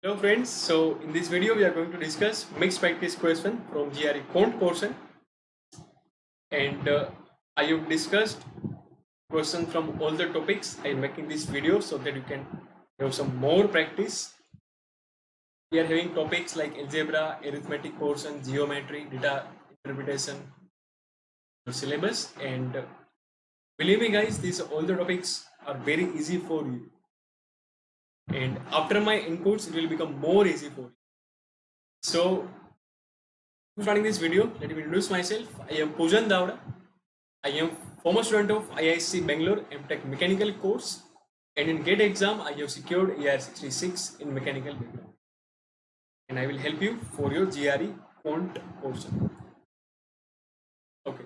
Hello friends, so in this video we are going to discuss mixed practice question from GRE Quant portion, and I have discussed question from all the topics. I am making this video so that you can have some more practice. We are having topics like algebra, arithmetic portion, geometry, data interpretation, syllabus, and believe me guys, these all the topics are very easy for you, and after my inputs it will become more easy for you. So starting this video, let me introduce myself. I am Poojan Davda. I am former student of IISc Bangalore MTech Mechanical course, and in GATE exam I have secured AR66 in mechanical background, and I will help you for your GRE quant portion. Okay,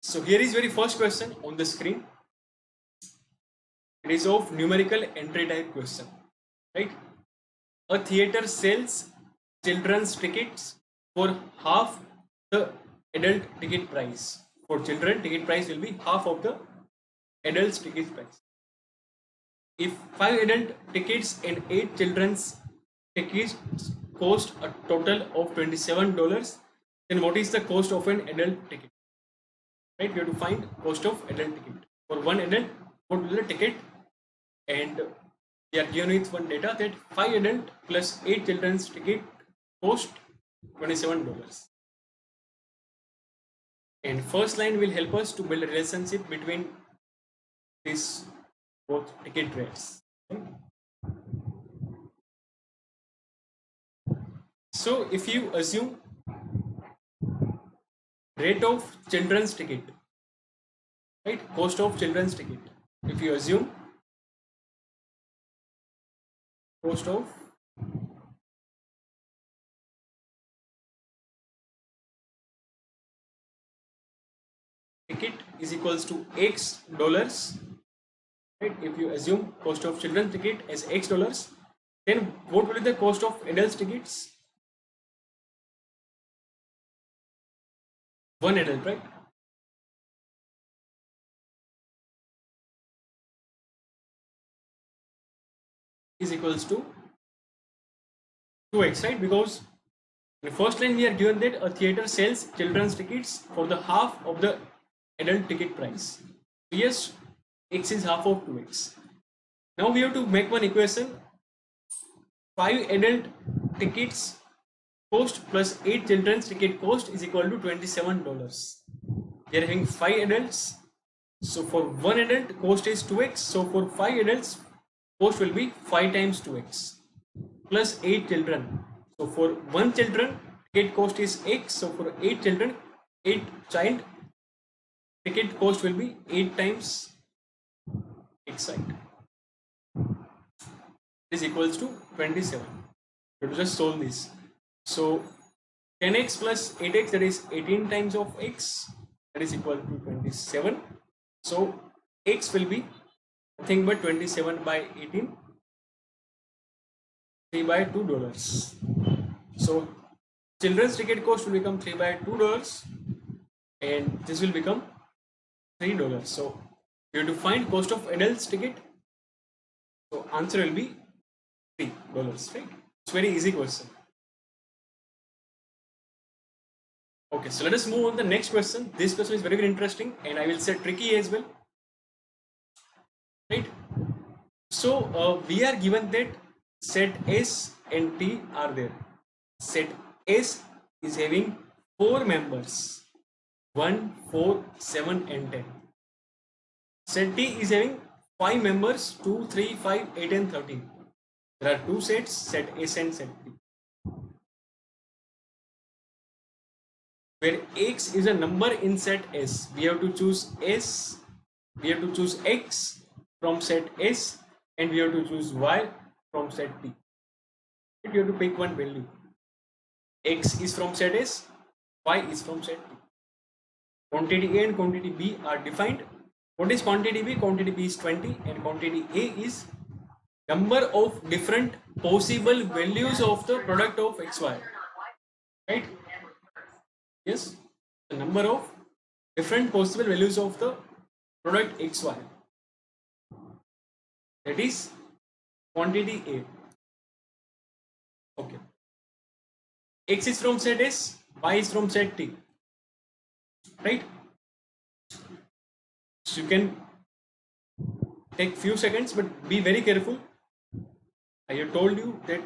so here is very first question on the screen. It is of numerical entry type question, right? A theater sells children's tickets for half the adult ticket price. For children, ticket price will be half of the adult's ticket price. If 5 adult tickets and 8 children's tickets cost a total of $27, then what is the cost of an adult ticket? Right, we have to find cost of adult ticket. For one adult, what will be the ticket? And we are given with one data that 5 adult plus 8 children's ticket cost $27. And first line will help us to build a relationship between these both ticket rates. So if you assume rate of children's ticket, right, cost of children's ticket, if you assume cost of ticket is equals to X dollars, right? If you assume cost of children's ticket as X dollars, then what will be the cost of adults tickets? One adult, right? Is equals to 2x, right? Because in the first line we are given that a theater sells children's tickets for the half of the adult ticket price. Yes, x is half of 2x. Now we have to make one equation. 5 adult tickets cost plus 8 children's ticket cost is equal to $27. We are having 5 adults. So for one adult cost is 2x. So for 5 adults cost will be 5 times 2x plus 8 children. So for one children ticket cost is x. So for 8 children, 8 child ticket cost will be 8 times x side is equals to 27. We have to just solve this. So 10x plus 8x, that is 18 times of x, that is equal to 27. So x will be nothing but 27 by 18, 3 by $2. So children's ticket cost will become 3 by $2, and this will become $3. So you have to find cost of adults ticket. So answer will be $3, right? It's very easy question. Okay, so let us move on to the next question. This question is very, very interesting, and I will say tricky as well, right? So we are given that set S and T are there. Set S is having 4 members, 1, 4, 7 and 10. Set T is having 5 members, 2, 3, 5, 8 and 13. There are 2 sets, set S and set T, where X is a number in set S. We have to choose S, we have to choose X from set S, and we have to choose Y from set T. You have to pick one value. X is from set S, Y is from set T. Quantity A and quantity B are defined. What is quantity B? Quantity B is 20, and quantity A is number of different possible values of the product of XY, right? Yes, the number of different possible values of the product XY, that is quantity A. Okay. X is from set S, Y is from set T. Right? So you can take few seconds, but be very careful. I have told you that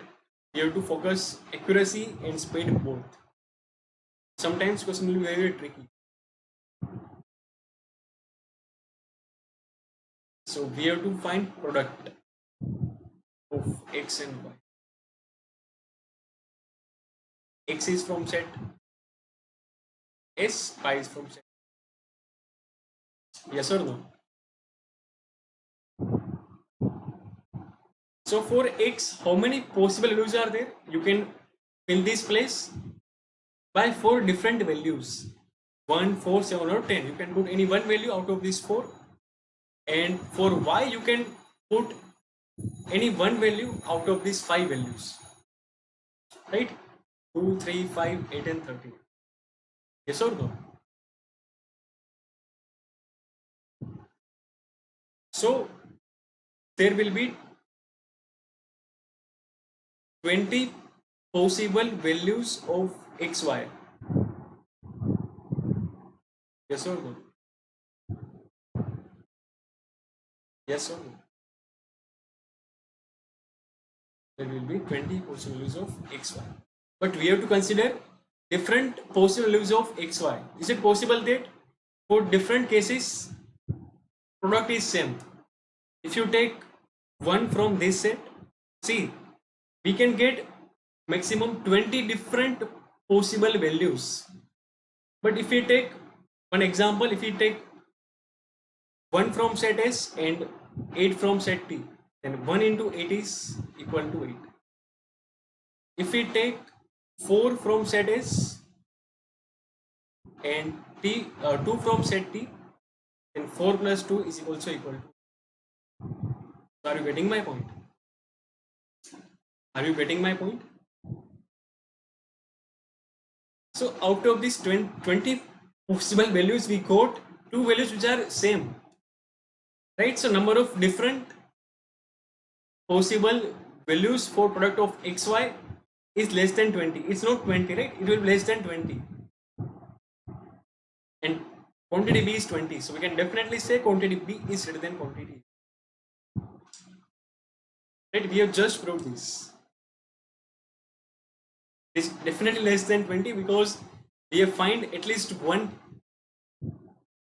you have to focus accuracy and speed both. Sometimes question will be very, very tricky. So we have to find product of X and Y. X is from set S, Y is from set. Yes or no? So for X, how many possible values are there? You can fill this place by 4 different values. 1, 4, 7 or 10. You can put any one value out of these 4. And for Y, you can put any one value out of these 5 values. Right? 2, 3, 5, 8 and 13. Yes or no? So there will be 20 possible values of XY. Yes or no? Yes or no? There will be 20 possible values of XY. But we have to consider different possible values of XY. Is it possible that for different cases product is same? If you take one from this set, see, we can get maximum 20 different possible values. But if we take one example, if we take 1 from set S and 8 from set T, then 1 into 8 is equal to 8. If we take 4 from set S and 2 from set T, then 4 plus 2 is also equal to. So are you getting my point? Are you getting my point? So out of these 20 possible values, we got 2 values which are same. Right? So number of different possible values for product of XY is less than 20. It's not 20, right? It will be less than 20. And quantity B is 20. So we can definitely say quantity B is greater than quantity A. Right? We have just proved this. It's definitely less than 20 because we have find at least one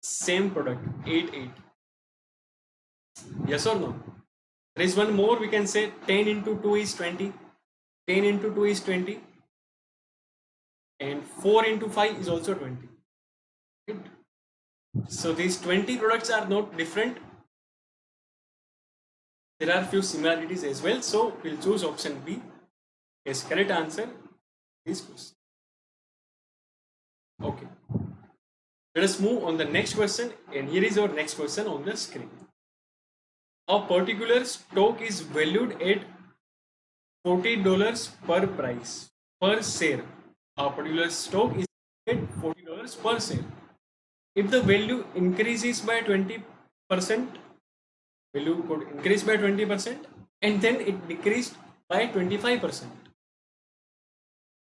same product, 8, 8. Yes or no? There is one more, we can say 10 into 2 is 20. 10 into 2 is 20. And 4 into 5 is also 20. Right? So these 20 products are not different. There are few similarities as well. So we'll choose option B as correct answer this question. Okay. Let us move on the next question, and here is our next question on the screen. A particular stock is valued at $40 per price per share. A particular stock is at $40 per share. If the value increases by 20%, value could increase by 20%, and then it decreased by 25%.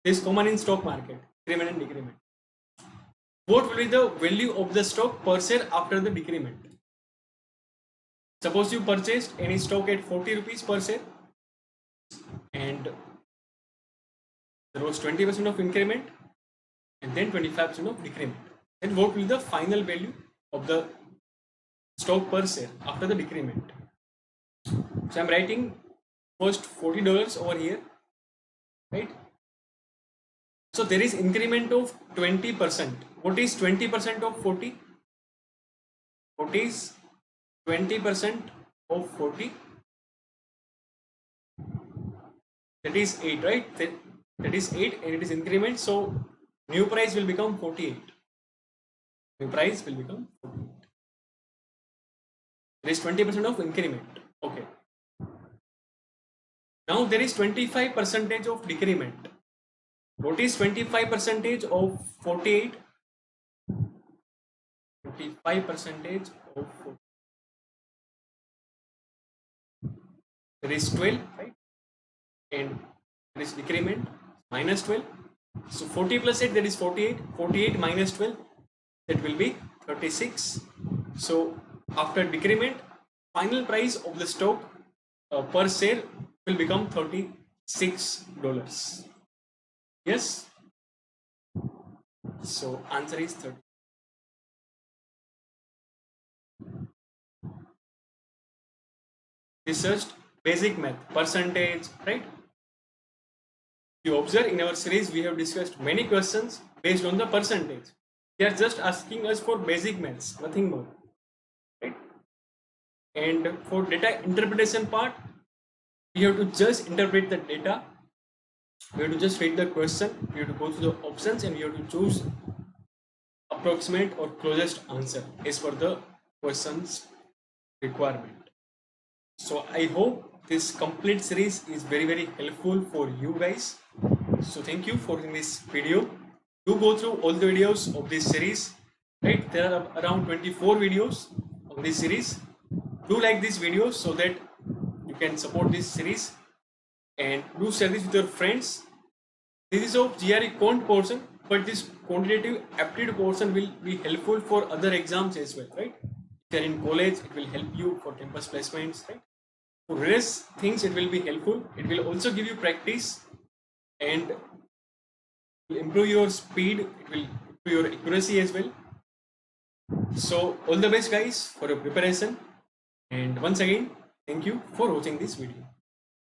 This is common in stock market, increment and decrement. What will be the value of the stock per share after the decrement? Suppose you purchased any stock at 40 rupees per share and there was 20% of increment and then 25% of decrement. Then what will be the final value of the stock per share after the decrement? So I'm writing first $40 over here, right? So there is increment of 20%. What is 20% of 40? What is 20% of 40? That is 8, right? That is 8 and it is increment. So new price will become 48. New price will become 48. There is 20% of increment. Okay. Now there is 25% of decrement. What is 25% of 48? 25% of 40. There is 12, right? And that is decrement, minus 12. So 40 plus 8, that is 48. 48 minus 12, that will be 36. So after decrement, final price of the stock per share will become $36. Yes. So answer is 30. Researched basic math, percentage, right? You observe in our series we have discussed many questions based on the percentage. They are just asking us for basic maths, nothing more, right? And for data interpretation part, we have to just interpret the data. We have to just read the question. We have to go through the options and we have to choose approximate or closest answer as per the question's requirement. So I hope this complete series is very helpful for you guys. So thank you for watching this video. Do go through all the videos of this series, right? There are around 24 videos of this series. Do like this video so that you can support this series, and do share this with your friends. This is of GRE quant portion, but this quantitative aptitude portion will be helpful for other exams as well, right? If you are in college, it will help you for campus placements, right? For various things, it will be helpful. It will also give you practice and will improve your speed. It will improve your accuracy as well. So all the best guys for your preparation, and once again thank you for watching this video.